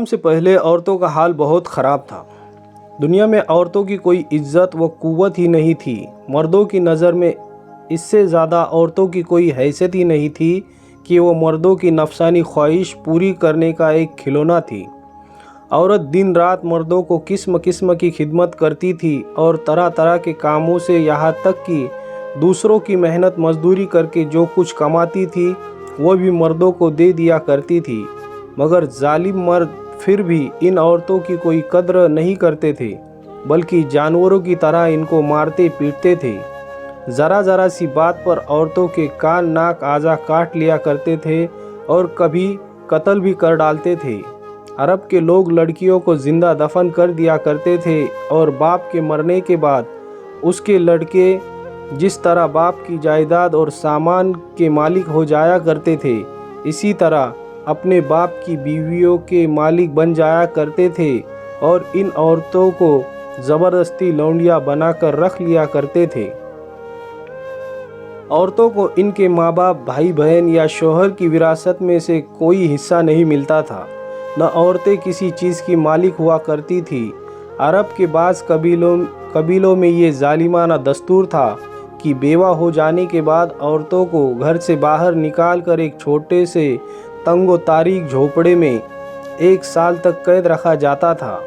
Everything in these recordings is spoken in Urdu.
سے پہلے عورتوں کا حال بہت خراب تھا۔ دنیا میں عورتوں کی کوئی عزت و قوت ہی نہیں تھی۔ مردوں کی نظر میں اس سے زیادہ عورتوں کی کوئی حیثیت ہی نہیں تھی کہ وہ مردوں کی نفسانی خواہش پوری کرنے کا ایک کھلونا تھی۔ عورت دن رات مردوں کو قسم قسم کی خدمت کرتی تھی اور طرح طرح کے کاموں سے، یہاں تک کہ دوسروں کی محنت مزدوری کر کے جو کچھ کماتی تھی وہ بھی مردوں کو دے دیا کرتی تھی۔ مگر ظالم مرد پھر بھی ان عورتوں کی کوئی قدر نہیں کرتے تھے، بلکہ جانوروں کی طرح ان کو مارتے پیٹتے تھے۔ ذرا ذرا سی بات پر عورتوں کے کان ناک اعضاء کاٹ لیا کرتے تھے اور کبھی قتل بھی کر ڈالتے تھے۔ عرب کے لوگ لڑکیوں کو زندہ دفن کر دیا کرتے تھے اور باپ کے مرنے کے بعد اس کے لڑکے جس طرح باپ کی جائیداد اور سامان کے مالک ہو جایا کرتے تھے، اسی طرح اپنے باپ کی بیویوں کے مالک بن جایا کرتے تھے اور ان عورتوں کو زبردستی لونڈیاں بنا کر رکھ لیا کرتے تھے۔ عورتوں کو ان کے ماں باپ، بھائی بہن یا شوہر کی وراثت میں سے کوئی حصہ نہیں ملتا تھا، نہ عورتیں کسی چیز کی مالک ہوا کرتی تھی۔ عرب کے بعض قبیلوں میں یہ ظالمانہ دستور تھا کہ بیوہ ہو جانے کے بعد عورتوں کو گھر سے باہر نکال کر ایک چھوٹے سے تنگ و تاریک جھونپڑے میں 1 سال تک قید رکھا جاتا تھا۔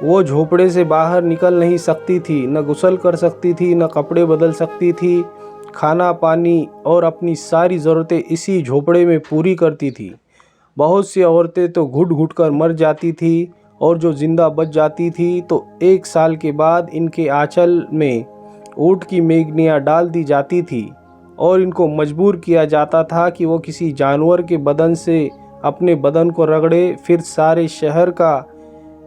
وہ جھونپڑے سے باہر نکل نہیں سکتی تھی، نہ غسل کر سکتی تھی، نہ کپڑے بدل سکتی تھی۔ کھانا پانی اور اپنی ساری ضرورتیں اسی جھونپڑے میں پوری کرتی تھی۔ بہت سی عورتیں تو گھٹ گھٹ کر مر جاتی تھیں اور جو زندہ بچ جاتی تھیں تو 1 سال کے بعد ان کے آنچل میں اونٹ کی میگنیاں ڈال دی جاتی تھی اور ان کو مجبور کیا جاتا تھا کہ وہ کسی جانور کے بدن سے اپنے بدن کو رگڑے، پھر سارے شہر کا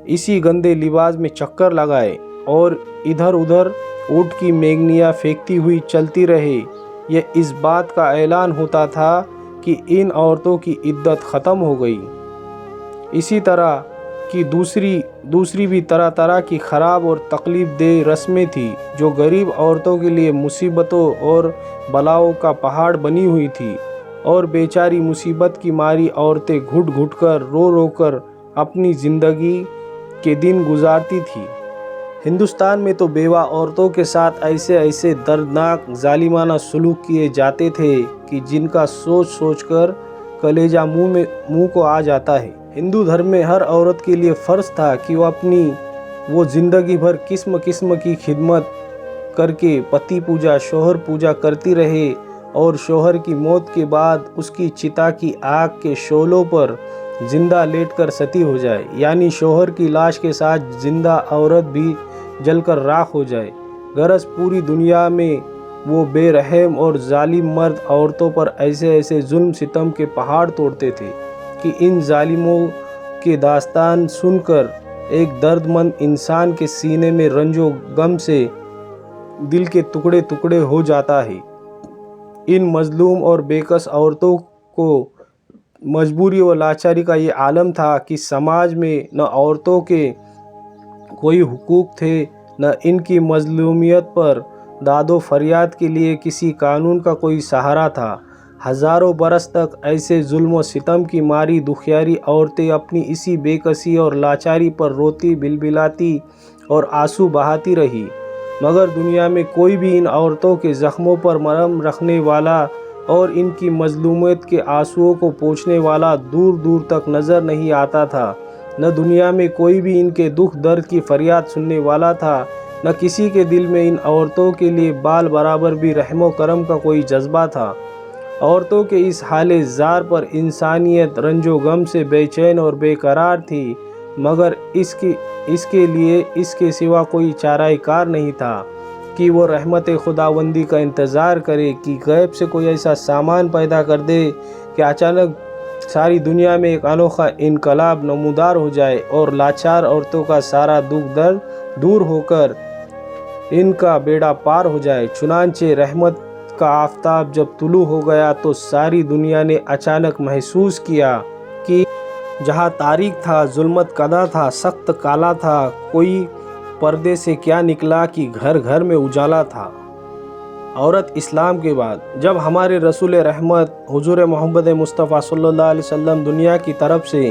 اسی گندے لباس میں چکر لگائے اور ادھر ادھر اونٹ کی میگنیاں پھینکتی ہوئی چلتی رہے۔ یہ اس بات کا اعلان ہوتا تھا کہ ان عورتوں کی عدت ختم ہو گئی۔ اسی طرح کی دوسری بھی طرح طرح کی خراب اور تکلیف دہ رسمیں تھیں جو غریب عورتوں کے لیے مصیبتوں اور بلاؤں کا پہاڑ بنی ہوئی تھی، اور بیچاری مصیبت کی ماری عورتیں گھٹ گھٹ کر رو رو کر اپنی زندگی کے دن گزارتی تھیں۔ ہندوستان میں تو بیوہ عورتوں کے ساتھ ایسے دردناک ظالمانہ سلوک کیے جاتے تھے کہ جن کا سوچ سوچ کر کلیجہ منہ کو آ جاتا ہے۔ ہندو دھرم میں ہر عورت کے لیے فرض تھا کہ وہ زندگی بھر قسم قسم کی خدمت کر کے پتی پوجا، شوہر پوجا کرتی رہے اور شوہر کی موت کے بعد اس کی چتا کی آگ کے شعلوں پر زندہ لیٹ کر ستی ہو جائے، یعنی شوہر کی لاش کے ساتھ زندہ عورت بھی جل کر راکھ ہو جائے۔ غرض پوری دنیا میں وہ بے رحم اور ظالم مرد عورتوں پر ایسے ظلم ستم کے پہاڑ توڑتے تھے کہ ان ظالموں کے داستان سن کر ایک درد مند انسان کے سینے میں رنج و غم سے دل کے ٹکڑے ٹکڑے ہو جاتا ہے۔ ان مظلوم اور بےکس عورتوں کو مجبوری و لاچاری کا یہ عالم تھا کہ سماج میں نہ عورتوں کے کوئی حقوق تھے، نہ ان کی مظلومیت پر داد و فریاد کے لیے کسی قانون کا کوئی سہارا تھا۔ ہزاروں برس تک ایسے ظلم و ستم کی ماری دکھیاری عورتیں اپنی اسی بے کسی اور لاچاری پر روتی بلبلاتی اور آنسو بہاتی رہی، مگر دنیا میں کوئی بھی ان عورتوں کے زخموں پر مرہم رکھنے والا اور ان کی مظلومیت کے آنسوؤں کو پوچھنے والا دور دور تک نظر نہیں آتا تھا۔ نہ دنیا میں کوئی بھی ان کے دکھ درد کی فریاد سننے والا تھا، نہ کسی کے دل میں ان عورتوں کے لیے بال برابر بھی رحم و کرم کا کوئی جذبہ تھا۔ عورتوں کے اس حال زار پر انسانیت رنج و غم سے بے چین اور بے قرار تھی، مگر اس کے لیے اس کے سوا کوئی چارہ کار نہیں تھا کہ وہ رحمت خداوندی کا انتظار کرے کہ غیب سے کوئی ایسا سامان پیدا کر دے کہ اچانک ساری دنیا میں ایک انوکھا انقلاب نمودار ہو جائے اور لاچار عورتوں کا سارا دکھ درد دور ہو کر ان کا بیڑا پار ہو جائے۔ چنانچہ رحمت کا آفتاب جب طلوع ہو گیا تو ساری دنیا نے اچانک محسوس کیا کہ جہاں تاریک تھا، ظلمت کدہ تھا، سخت کالا تھا، کوئی پردے سے کیا نکلا کہ گھر گھر میں اجالا تھا۔ عورت اسلام کے بعد جب ہمارے رسول رحمت حضور محمد مصطفیٰ صلی اللہ علیہ وسلم دنیا کی طرف سے